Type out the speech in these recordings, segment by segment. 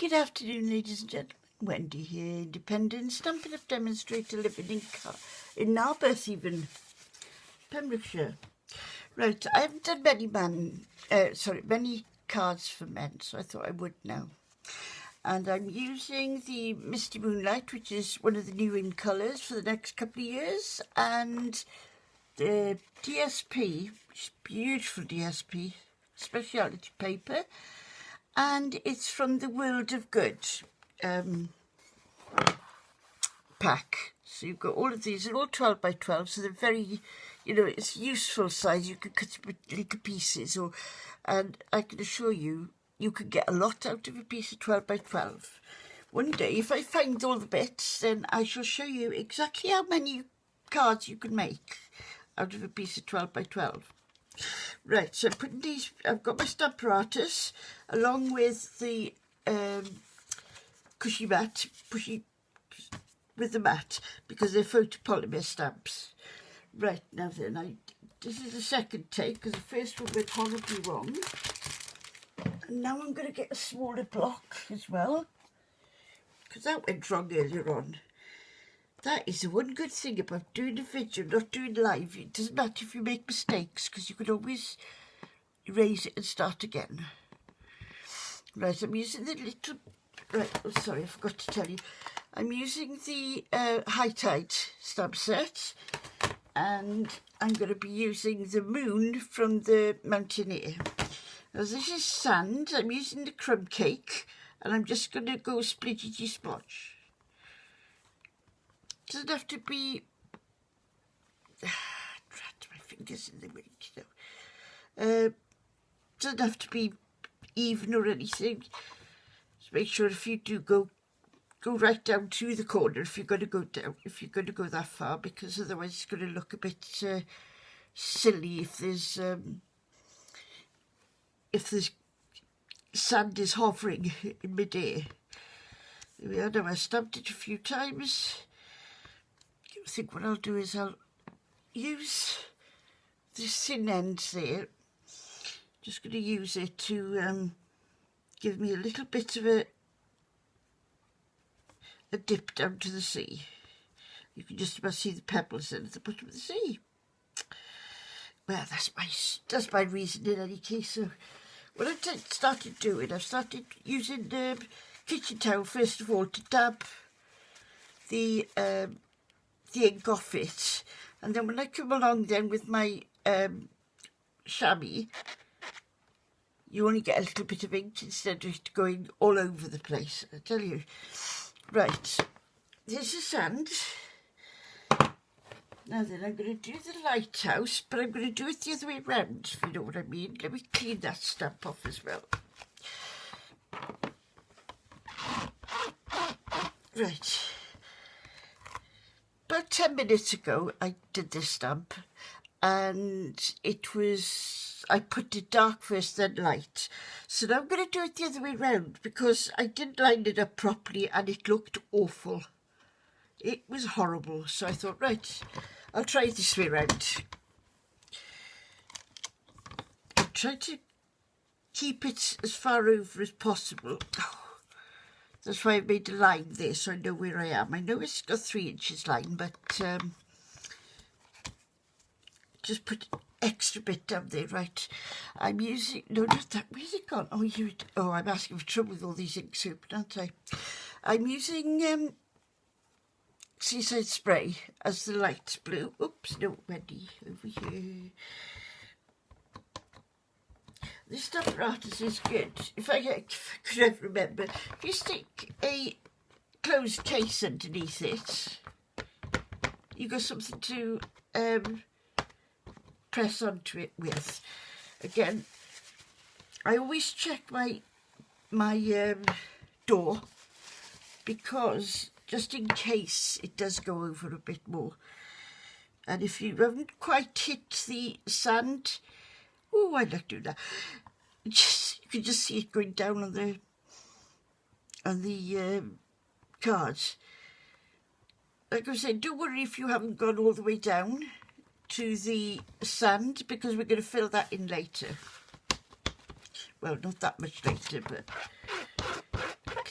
Good afternoon, ladies and gentlemen. Wendy here, independent, stamping up demonstrator, living in Narberth even, Pembrokeshire. Right, I haven't done many cards for men, so I thought I would now. And I'm using the Misty Moonlight, which is one of the new in colours for the next couple of years, and the DSP, which is beautiful DSP, speciality paper, and it's from the World of Good pack. So you've got all of these, they're all 12 by 12, so they're very, it's useful size. You can cut it with little pieces, and I can assure you, you can get a lot out of a piece of 12 by 12. One day, if I find all the bits, then I shall show you exactly how many cards you can make out of a piece of 12 by 12. Right, so I'm putting these, I've got my stamp apparatus along with the cushy mat, with the mat, because they're photopolymer stamps. Right, now then, this is the second take, because the first one went horribly wrong. And now I'm going to get a smaller block as well, because that went wrong earlier on. That is the one good thing about doing a video, not doing live. It doesn't matter if you make mistakes, because you can always erase it and start again. Right, I'm using the little... Right, oh sorry, I forgot to tell you. I'm using the High Tide stamp set, and I'm going to be using the moon from the Mountaineer. Now this is sand. I'm using the Crumb Cake, and I'm just going to go splidgety splotch. Doesn't have to be... Drat my fingers in the way, doesn't have to be even or anything. Just make sure if you do go right down to the corner if you're going to go down, if you're going to go that far, because otherwise it's going to look a bit silly if there's sand is hovering in midair. There we are. Now I stamped it a few times. I think what I'll do is I'll use this thin end there. Just going to use it to give me a little bit of a dip down to the sea. You can just about see the pebbles at the bottom of the sea. Well, that's my reason in any case. So what I've started doing, I've started using the kitchen towel first of all to dab the ink off it, and then when I come along then with my chamois, you only get a little bit of ink instead of it going all over the place, I tell you. Right, there's the sand. Now then I'm going to do the Lighthouse, but I'm going to do it the other way round, if you know what I mean. Let me clean that stamp off as well. Right. About 10 minutes ago I did this stamp, and I put it dark first then light. So now I'm going to do it the other way round, because I didn't line it up properly and it looked awful. It was horrible. So I thought, right, I'll try it this way round. I'll try to keep it as far over as possible. That's why I made a line there, so I know where I am. I know it's got 3 inches line, but just put extra bit down there. Right, I'm using... No, not that. Where's it gone? Oh, I'm asking for trouble with all these inks open, aren't I? I'm using Seaside Spray as the light blue. Oops, no, Wendy, over here. This stamp apparatus is good. If I could ever remember, if you stick a closed case underneath it, you got something to press onto it with. Again, I always check my door, because just in case it does go over a bit more. And if you haven't quite hit the sand... Oh, I like doing that. You can just see it going down on the cards. Like I said, don't worry if you haven't gone all the way down to the sand, because we're going to fill that in later. Well, not that much later, but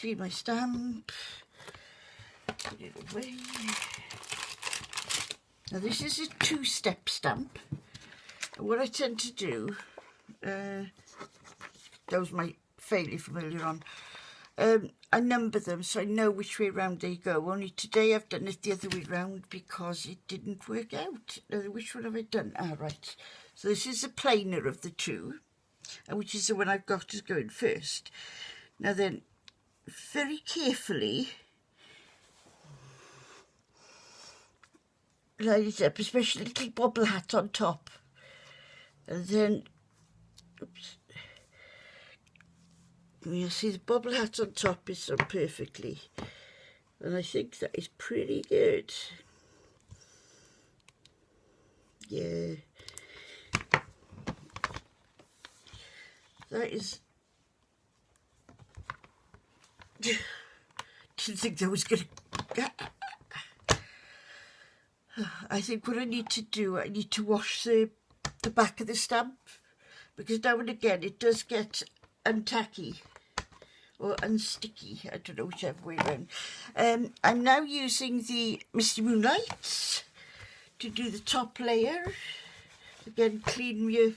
clean my stamp, put it away. Now this is a 2-step stamp, and what I tend to do, that was my failure from earlier on, I number them so I know which way round they go. Only today I've done it the other way round because it didn't work out. Which one have I done? Ah, right. So this is the plainer of the two, which is the one I've got as going first. Now then, very carefully line it up, especially the little bobble hat on top. And then, oops. You see the bobble hat on top is done perfectly, and I think that is pretty good. Yeah, that is. Didn't think that was gonna. I think what I need to do, I need to wash the back of the stamp, because now and again it does get untacky or unsticky, I don't know, whichever way around. I'm now using the Misty Moonlight to do the top layer. Again, clean your...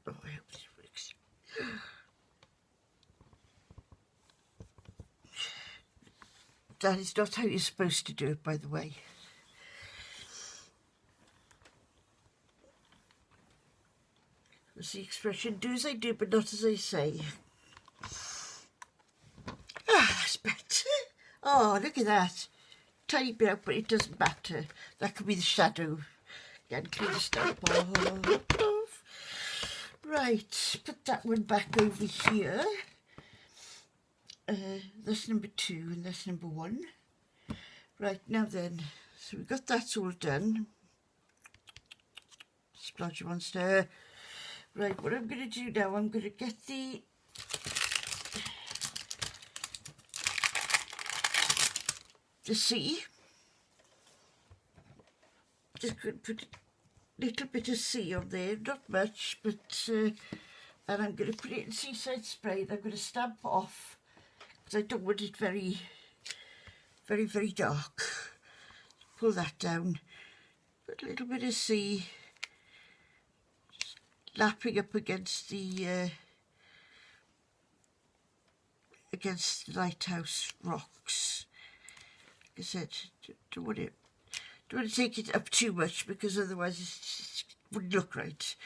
Oh, I hope this works. That is not how you're supposed to do it, by the way. What's the expression? Do as I do, but not as I say. Ah, that's better. Oh, look at that. Tiny bit out, but it doesn't matter. That could be the shadow. Again, clean the stamp off. Right, put that one back over here. That's number 2 and that's number 1. Right, now then, so we've got that all done. Splodge monster. Right, what I'm going to do now, I'm going to get the C. Just going to put a little bit of C on there, not much, but and I'm going to put it in Seaside Spray, and I'm going to stamp off because I don't want it very, very, very dark. Pull that down, put a little bit of C, just lapping up against the Lighthouse rocks. Like I said, don't want to take it up too much because otherwise it wouldn't look right.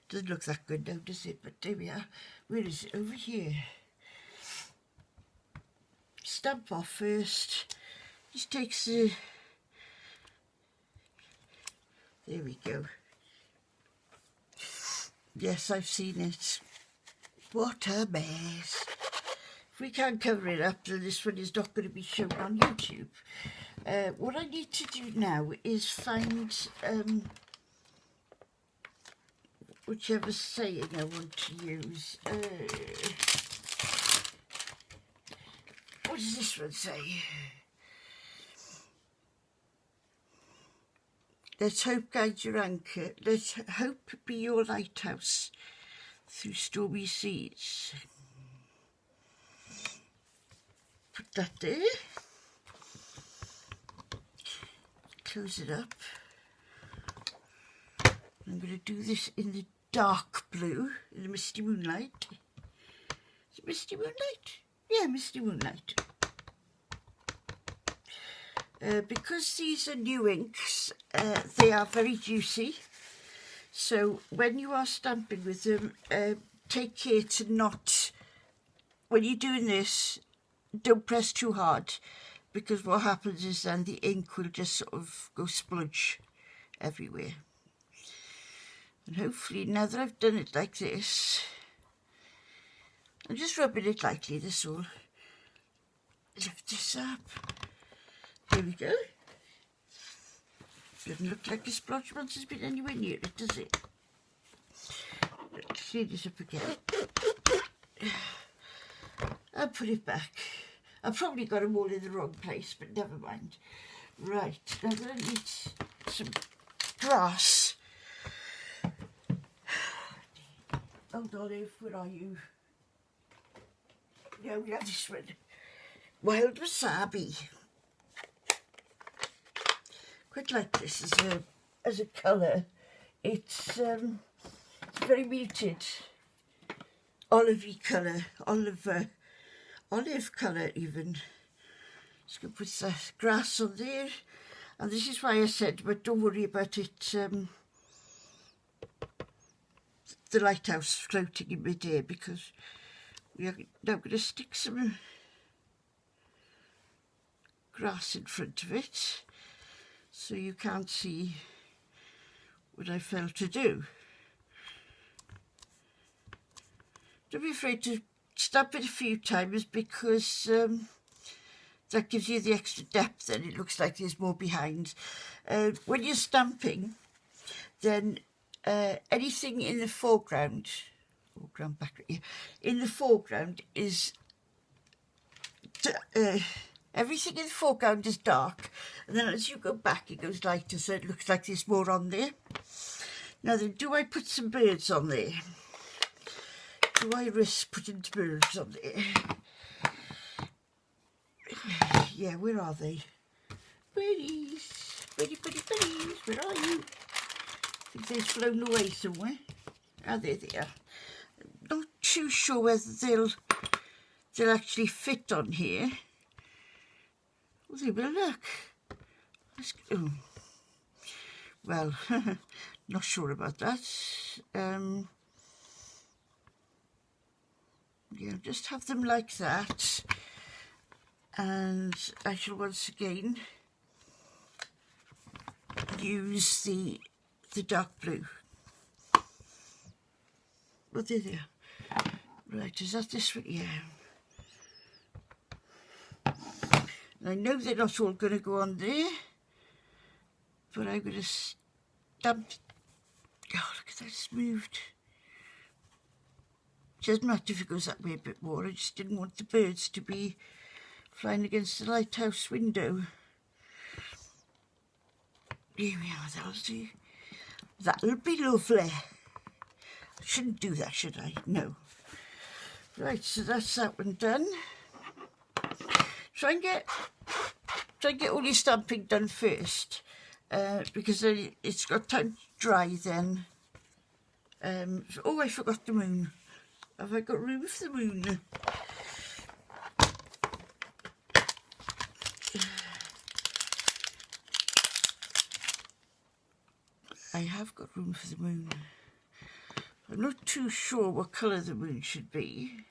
Doesn't look that good now, does it? But there we are. Where is it? Over here. Stamp off first. Just takes the... There we go. Yes, I've seen it. What a mess. If we can't cover it up, then this one is not going to be shown on YouTube. What I need to do now is find whichever saying I want to use. What does this one say? Let hope guide your anchor. Let hope be your lighthouse through stormy seas. Put that there. Close it up. I'm going to do this in the dark blue, in the Misty Moonlight. Is it Misty Moonlight? Yeah, Misty Moonlight. Because these are new inks, they are very juicy. So when you are stamping with them, take care to not, when you're doing this, don't press too hard, because what happens is then the ink will just sort of go spludge everywhere. And hopefully now that I've done it like this, I'm just rubbing it lightly, that's all. Lift this up. There we go. Doesn't look like the splodge monster's been anywhere near it, does it? Let's clean this up again. I'll put it back. I've probably got them all in the wrong place, but never mind. Right, now I'm going to need some grass. Hold on, Eve, where are you? Yeah, we have this one. Wild Wasabi. Quite like this as a colour. It's very muted. Olivey colour. Olive colour even. Just going to put the grass on there. And this is why I said, but don't worry about it, the lighthouse floating in mid-air, because we are now going to stick some grass in front of it so you can't see what I failed to do. Don't be afraid to stamp it a few times, because that gives you the extra depth and it looks like there's more behind. When you're stamping, then anything in the foreground, in the foreground is, everything in the foreground is dark, and then as you go back it goes lighter, so it looks like there's more on there. Now then, do I put some birds on there? Do I risk putting birds on there? Yeah, where are they? Birdies, birdies, where are you? I think they've flown away somewhere. Ah, there they are. Not too sure whether they'll actually fit on here. Oh, they will, look. Oh. Well, not sure about that. Yeah, just have them like that. And I shall once again use the dark blue. Oh, there they are. Right, is that this one? Yeah. And I know they're not all going to go on there, but I'm going to stamp. Oh, look at that, it's moved. It doesn't matter if it goes that way a bit more. I just didn't want the birds to be flying against the lighthouse window. Here we are, that'll do. That'll be lovely. I shouldn't do that, should I? No. Right, so that's that one done. Try and get all your stamping done first, because then it's got time to dry then. Oh, I forgot the moon. Have I got room for the moon? I have got room for the moon. I'm not too sure what colour the moon should be.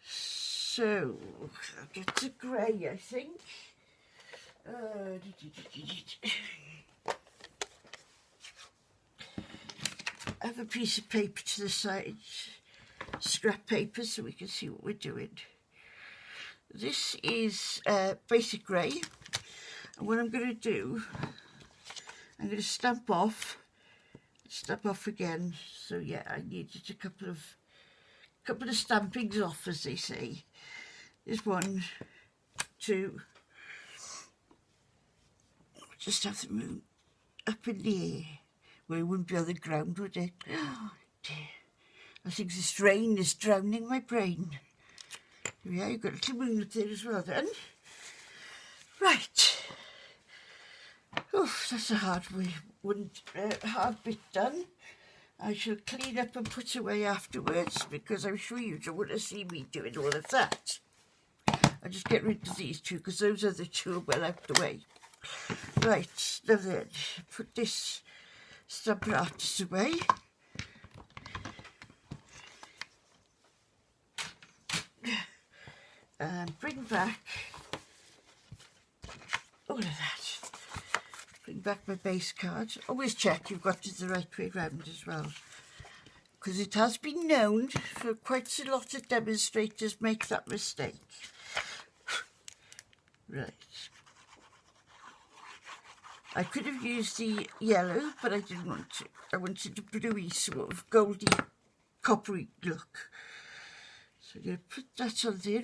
So, I'll get to grey, I think. I have a piece of paper to the side, scrap paper, so we can see what we're doing. This is basic grey, and what I'm going to do, I'm going to stamp off again. So yeah, I needed a couple of stampings off, as they say. There's 1, 2. Just have the moon up in the air. Well, it wouldn't be on the ground, would it? Oh dear. I think this rain is drowning my brain. Yeah, you've got a little moon up there as well then. Right. Oh, that's a hard bit done. I shall clean up and put away afterwards, because I'm sure you don't want to see me doing all of that. I'll just get rid of these two, because those are the two well out the way. Right, now then, put this stamp artist away. And bring back all of that. Bring back my base card. Always check you've got it the right way round as well, because it has been known for quite a lot of demonstrators make that mistake. Right. I could have used the yellow, but I didn't want to. I wanted a bluey sort of goldy, coppery look. So I'm going to put that on there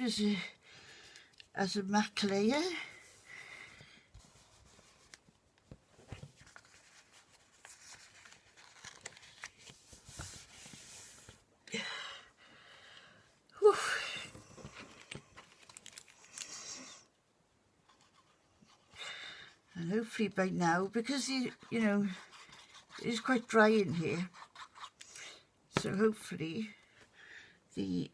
as a matte layer. Whew. hopefully by now, because you know, it's quite dry in here, so hopefully the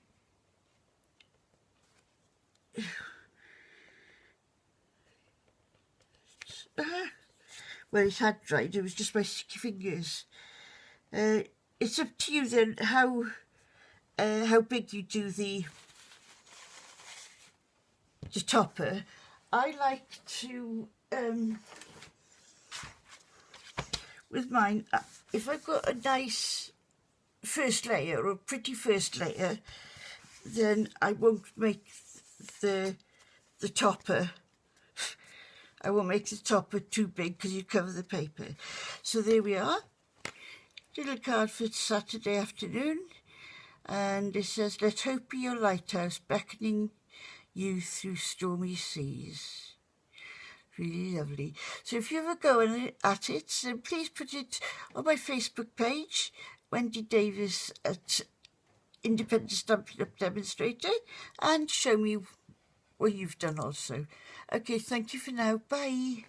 well, it had dried, it was just my sticky fingers. It's up to you then how big you do the topper. I like to, with mine, if I've got a nice first layer or a pretty first layer, then I won't make the topper, I won't make the topper too big because you cover the paper. So there we are, little card for Saturday afternoon, and it says, "Let hope be your lighthouse, beckoning you through stormy seas." Really lovely. So if you ever go at it, then please put it on my Facebook page, Wendy Davis at Independent Stampin' Up Demonstrator, and show me what you've done also. Okay, thank you for now. Bye.